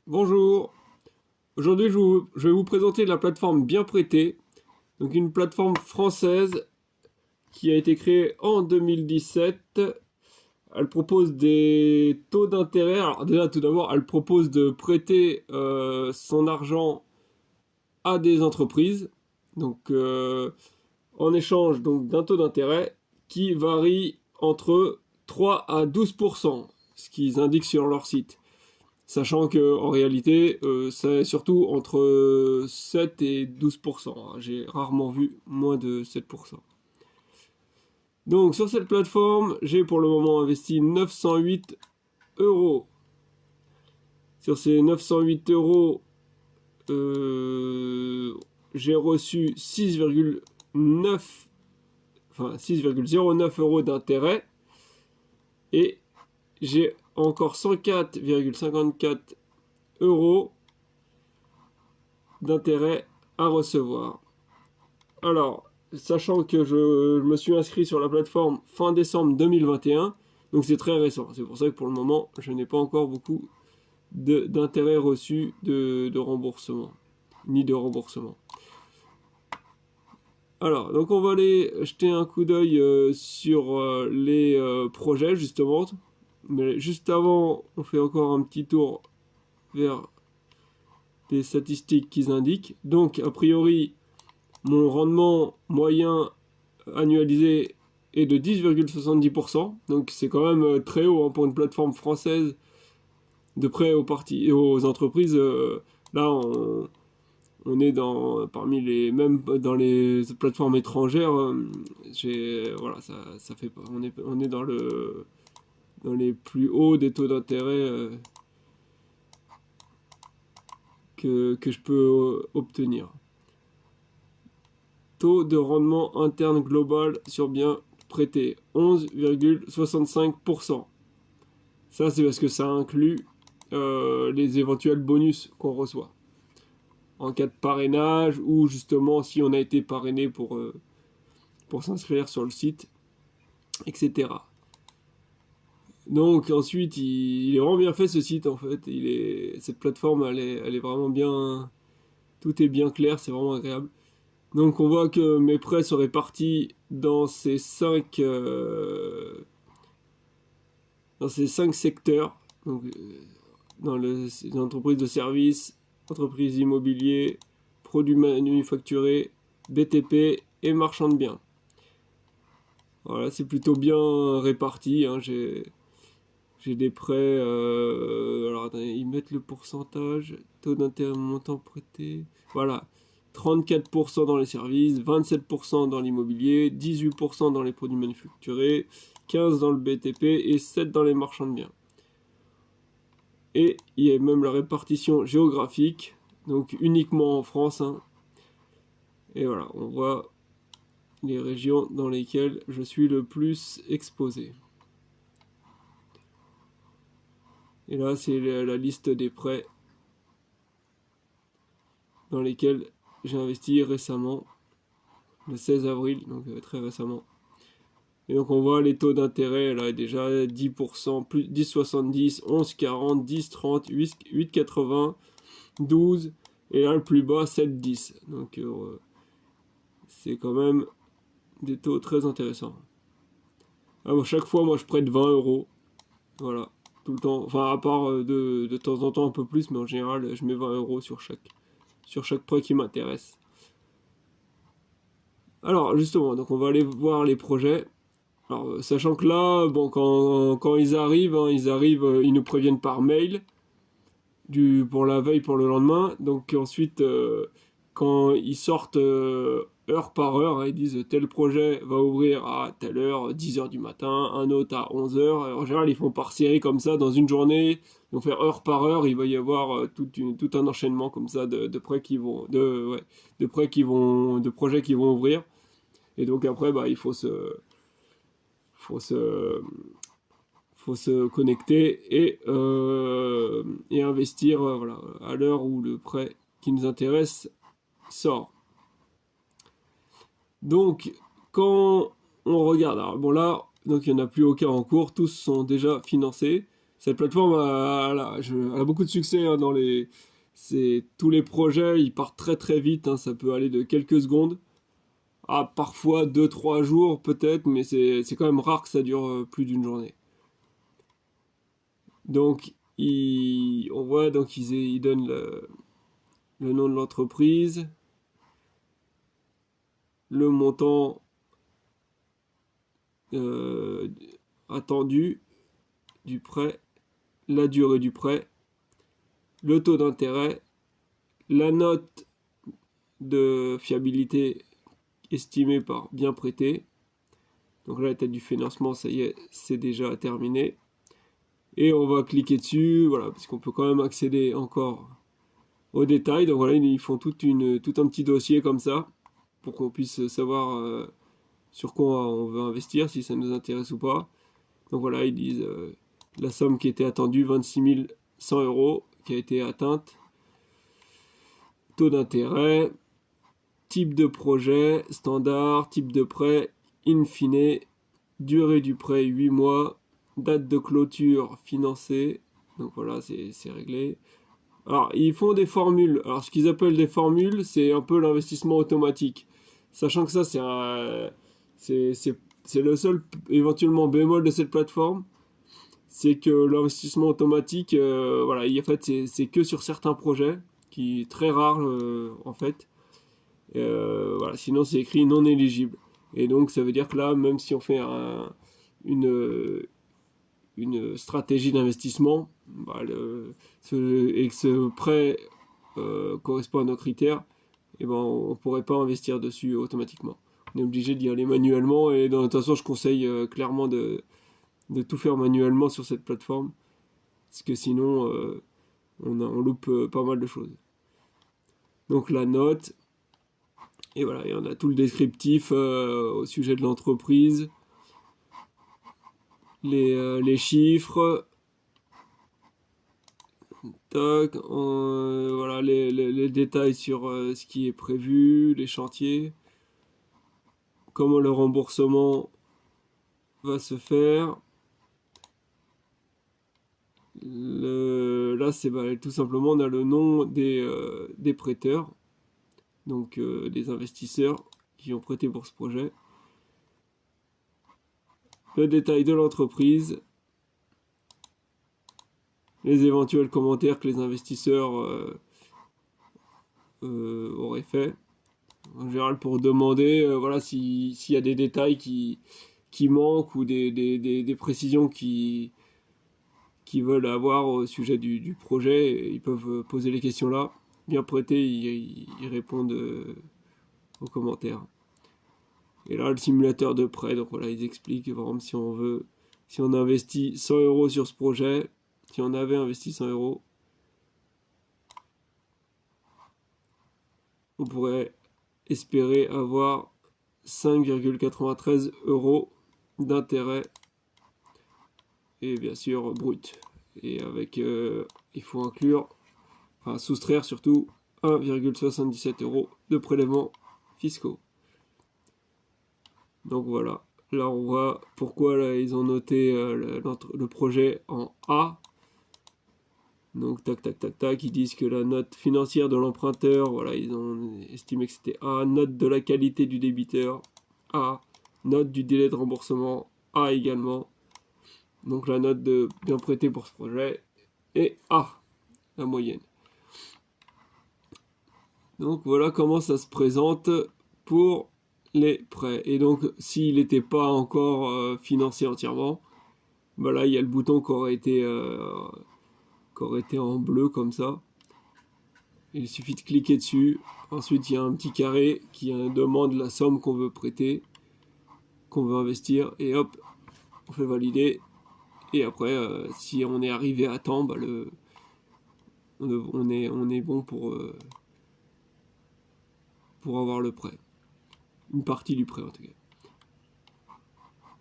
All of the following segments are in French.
Bonjour, aujourd'hui je vais vous présenter la plateforme Bien Prêté, donc une plateforme française qui a été créée en 2017. Elle propose des taux d'intérêt. Alors déjà tout d'abord elle propose de prêter son argent à des entreprises, donc en échange donc d'un taux d'intérêt qui varie entre 3 à 12%, ce qu'ils indiquent sur leur site. Sachant que en réalité, c'est surtout entre 7 et 12%. J'ai rarement vu moins de 7%. Donc sur cette plateforme, j'ai pour le moment investi 908 euros. Sur ces 908 euros, j'ai reçu 6,9, enfin 6,09 euros d'intérêt et j'ai encore 104,54 euros d'intérêt à recevoir. Alors, sachant que je me suis inscrit sur la plateforme fin décembre 2021, donc c'est très récent. C'est pour ça que pour le moment, je n'ai pas encore beaucoup d'intérêts reçus de remboursement, ni de remboursement. Alors, donc on va aller jeter un coup d'œil sur les projets, justement. Mais juste avant, on fait encore un petit tour vers les statistiques qu'ils indiquent. Donc, a priori, mon rendement moyen annualisé est de 10,70%. Donc, c'est quand même très haut hein, pour une plateforme française de prêt aux entreprises. Là, on est parmi les même dans les plateformes étrangères. Voilà, ça fait pas. On est dans les plus hauts des taux d'intérêt que je peux obtenir. Taux de rendement interne global sur bien prêté, 11,65%. Ça, c'est parce que ça inclut les éventuels bonus qu'on reçoit. En cas de parrainage ou justement si on a été parrainé pour s'inscrire sur le site, etc. Donc ensuite, il est vraiment bien fait ce site en fait. Cette plateforme, elle est vraiment bien. Tout est bien clair, c'est vraiment agréable. Donc on voit que mes prêts sont répartis dans ces cinq secteurs. Donc dans les entreprises de services, entreprises immobilières, produits manufacturés, BTP et marchands de biens. Voilà, c'est plutôt bien réparti. Hein. J'ai des prêts. Alors attendez, ils mettent le pourcentage, taux d'intérêt montant prêté. Voilà. 34% dans les services, 27% dans l'immobilier, 18% dans les produits manufacturés, 15% dans le BTP et 7% dans les marchands de biens. Et il y a même la répartition géographique, donc uniquement en France. Hein. Et voilà, on voit les régions dans lesquelles je suis le plus exposé. Et là, c'est la liste des prêts dans lesquels j'ai investi récemment, le 16 avril, donc très récemment. Et donc on voit les taux d'intérêt, là déjà 10%, plus 10,70, 11,40, 10,30, 8,80, 12, et là le plus bas 7,10. Donc c'est quand même des taux très intéressants. Alors, chaque fois, moi je prête 20 euros, voilà, tout le temps, enfin à part de temps en temps un peu plus, mais en général je mets 20 euros sur chaque prêt qui m'intéresse. Alors justement, donc on va aller voir les projets. Alors, sachant que là, bon, quand ils arrivent, hein, ils nous préviennent par mail pour la veille, pour le lendemain. Donc ensuite, quand ils sortent heure par heure, hein, ils disent tel projet va ouvrir à telle heure, 10h du matin, un autre à 11h. En général, ils font par série comme ça dans une journée. Ils vont faire heure par heure. Il va y avoir tout un enchaînement comme ça de prêts qui vont, de prêts qui vont, de projets qui vont ouvrir. Et donc après, bah, il faut se, faut se connecter et investir voilà, à l'heure où le prêt qui nous intéresse sort. Donc, quand on regarde, alors bon là, donc il n'y en a plus aucun en cours, tous sont déjà financés. Cette plateforme elle a beaucoup de succès hein, tous les projets, ils partent très très vite, hein, ça peut aller de quelques secondes à parfois 2 3 jours peut-être, mais c'est quand même rare que ça dure plus d'une journée. Donc, on voit, donc ils donnent le nom de l'entreprise, le montant euh, attendu du prêt, la durée du prêt, le taux d'intérêt, la note de fiabilité estimée par bien prêté. Donc là, la tête du financement, ça y est, c'est déjà terminé. Et on va cliquer dessus, voilà, parce qu'on peut quand même accéder encore aux détails. Donc voilà, ils font tout un petit dossier comme ça, pour qu'on puisse savoir sur quoi on veut investir, si ça nous intéresse ou pas. Donc voilà, ils disent la somme qui était attendue, 26 100 euros, qui a été atteinte. Taux d'intérêt, type de projet, standard, type de prêt, in fine, durée du prêt 8 mois, date de clôture financée. Donc voilà, c'est réglé. Alors, ils font des formules. Alors, ce qu'ils appellent des formules, c'est un peu l'investissement automatique. Sachant que ça, c'est le seul éventuellement bémol de cette plateforme. C'est que l'investissement automatique, voilà, en fait, c'est que sur certains projets, qui est très rare en fait. Voilà, sinon, c'est écrit non éligible. Et donc, ça veut dire que là, même si on fait une, une stratégie d'investissement bah, et que ce prêt correspond à nos critères, et ben, on ne pourrait pas investir dessus automatiquement. On est obligé d'y aller manuellement et de toute façon je conseille clairement de tout faire manuellement sur cette plateforme parce que sinon on loupe pas mal de choses. Donc la note, et voilà, et on a tout le descriptif au sujet de l'entreprise, les chiffres, tac, voilà les détails sur ce qui est prévu, les chantiers, comment le remboursement va se faire. Là, c'est bah, tout simplement, on a le nom des prêteurs, donc des investisseurs qui ont prêté pour ce projet. Le détail de l'entreprise, les éventuels commentaires que les investisseurs auraient fait. En général, pour demander voilà, s'il y a des détails qui manquent ou des précisions qui veulent avoir au sujet du projet, ils peuvent poser les questions là. Bien prêtés, ils répondent aux commentaires. Et là, le simulateur de prêt, donc voilà, ils expliquent, par exemple, si on investit 100 euros sur ce projet, si on avait investi 100 euros, on pourrait espérer avoir 5,93 euros d'intérêt, et bien sûr brut. Et avec, il faut inclure, enfin soustraire surtout 1,77 euros de prélèvements fiscaux. Donc voilà, là on voit pourquoi là, ils ont noté le projet en A. Donc tac tac tac tac, ils disent que la note financière de l'emprunteur, voilà, ils ont estimé que c'était A, note de la qualité du débiteur, A, note du délai de remboursement, A également. Donc la note de bien prêté pour ce projet est A, la moyenne. Donc voilà comment ça se présente pour les prêts. Et donc s'il n'était pas encore financé entièrement, bah là il y a le bouton qui aurait été en bleu comme ça. Il suffit de cliquer dessus. Ensuite il y a un petit carré qui demande la somme qu'on veut prêter, qu'on veut investir, et hop, on fait valider. Et après si on est arrivé à temps, bah on est bon pour avoir le prêt. Une partie du prêt en tout cas.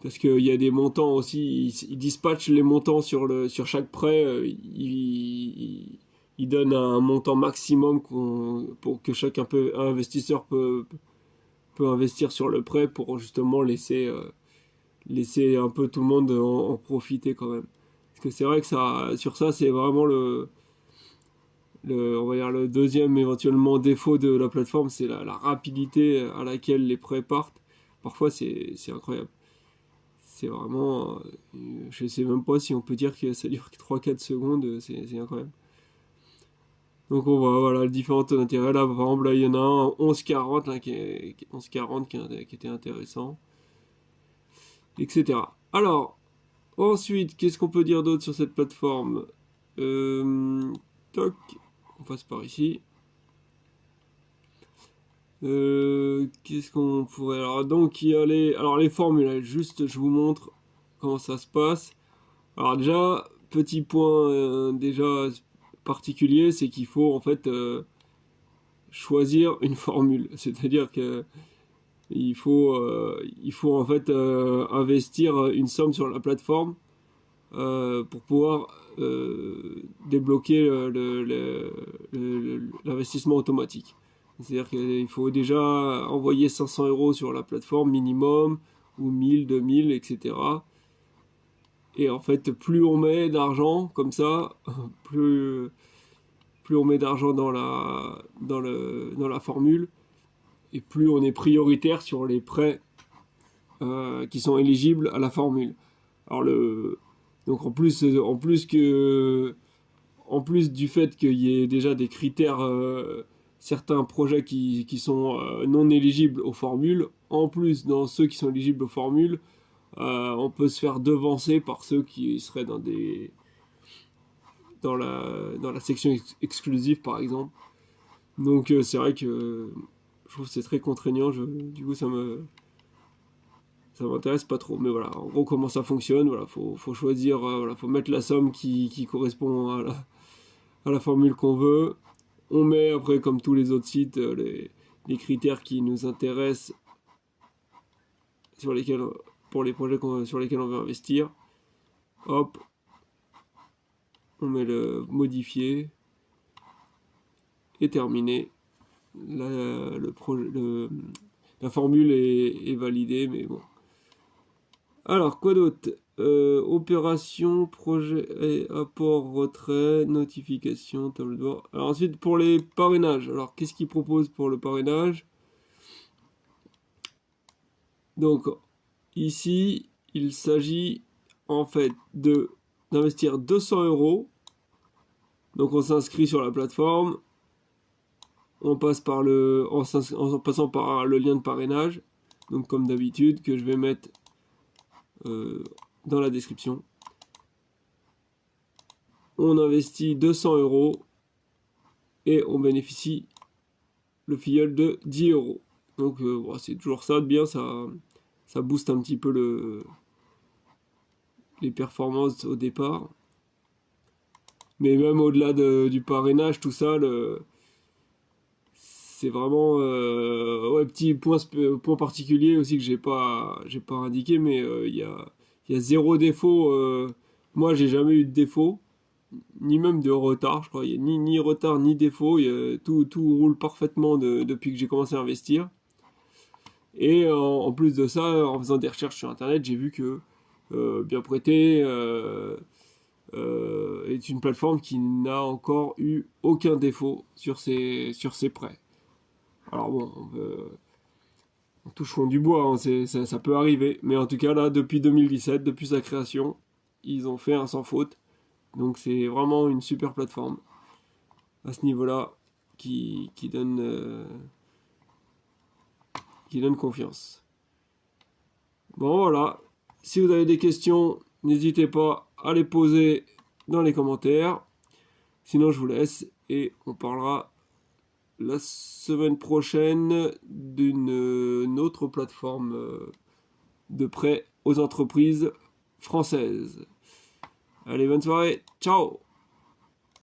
Parce qu'il y a des montants aussi, ils dispatchent les montants sur chaque prêt, ils donnent un montant maximum pour que chaque investisseur peut investir sur le prêt pour justement laisser un peu tout le monde en profiter quand même. Parce que c'est vrai que ça, sur ça, c'est vraiment on va dire le deuxième éventuellement défaut de la plateforme, c'est la rapidité à laquelle les prêts partent. Parfois, c'est incroyable. C'est vraiment, je sais même pas si on peut dire que ça dure que 3-4 secondes, c'est incroyable. Donc on voit voilà, les différents taux d'intérêt. Là, par exemple, là, il y en a un 11,40 là, 11,40 qui était intéressant, etc. Alors, ensuite, qu'est-ce qu'on peut dire d'autre sur cette plateforme? Toc, on passe par ici. Qu'est-ce qu'on pourrait... Alors, donc, il y a les formules. Juste, je vous montre comment ça se passe. Alors déjà, petit point déjà particulier, c'est qu'il faut en fait choisir une formule. C'est-à-dire que il faut en fait investir une somme sur la plateforme pour pouvoir débloquer l'investissement automatique. C'est-à-dire qu'il faut déjà envoyer 500 euros sur la plateforme minimum, ou 1000, 2000, etc. Et en fait, plus on met d'argent comme ça, plus, plus on met d'argent dans la formule, et plus on est prioritaire sur les prêts qui sont éligibles à la formule. Alors donc en plus du fait qu'il y ait déjà des critères, certains projets qui sont non éligibles aux formules, en plus dans ceux qui sont éligibles aux formules, on peut se faire devancer par ceux qui seraient dans la section exclusive par exemple. Donc c'est vrai que je trouve que c'est très contraignant. Du coup ça m'intéresse pas trop. Mais voilà, en gros comment ça fonctionne, voilà, faut choisir, voilà, faut mettre la somme qui correspond à la formule qu'on veut. On met après comme tous les autres sites les critères qui nous intéressent sur lesquels pour les projets sur lesquels on veut investir. Hop, on met le modifier et terminé. La formule est validée, mais bon. Alors, quoi d'autre? Opération, projet, apport, retrait, notification, table de bord. Alors ensuite, pour les parrainages. Alors, qu'est-ce qu'ils proposent pour le parrainage? Donc, ici, il s'agit en fait d'investir 200 euros. Donc, on s'inscrit sur la plateforme. On passe en passant par le lien de parrainage. Donc, comme d'habitude, que je vais mettre dans la description. On investit 200 euros et on bénéficie le filleul de 10 euros. Donc bon, c'est toujours ça de bien, ça booste un petit peu les performances au départ. Mais même au-delà du parrainage, tout ça, c'est vraiment ouais, petit point particulier aussi que j'ai pas indiqué, mais il y a zéro défaut. Moi, j'ai jamais eu de défaut, ni même de retard, je crois. Il y a ni retard ni défaut. Tout roule parfaitement depuis que j'ai commencé à investir. Et en plus de ça, en faisant des recherches sur internet, j'ai vu que Bien Prêté est une plateforme qui n'a encore eu aucun défaut sur ses prêts. Alors bon, on touche fond du bois, hein, ça peut arriver. Mais en tout cas, là, depuis 2017, depuis sa création, ils ont fait un sans faute. Donc c'est vraiment une super plateforme à ce niveau-là qui donne confiance. Bon voilà, si vous avez des questions, n'hésitez pas à les poser dans les commentaires. Sinon je vous laisse et on parlera la semaine prochaine d'une autre plateforme de prêt aux entreprises françaises. Allez, bonne soirée, ciao!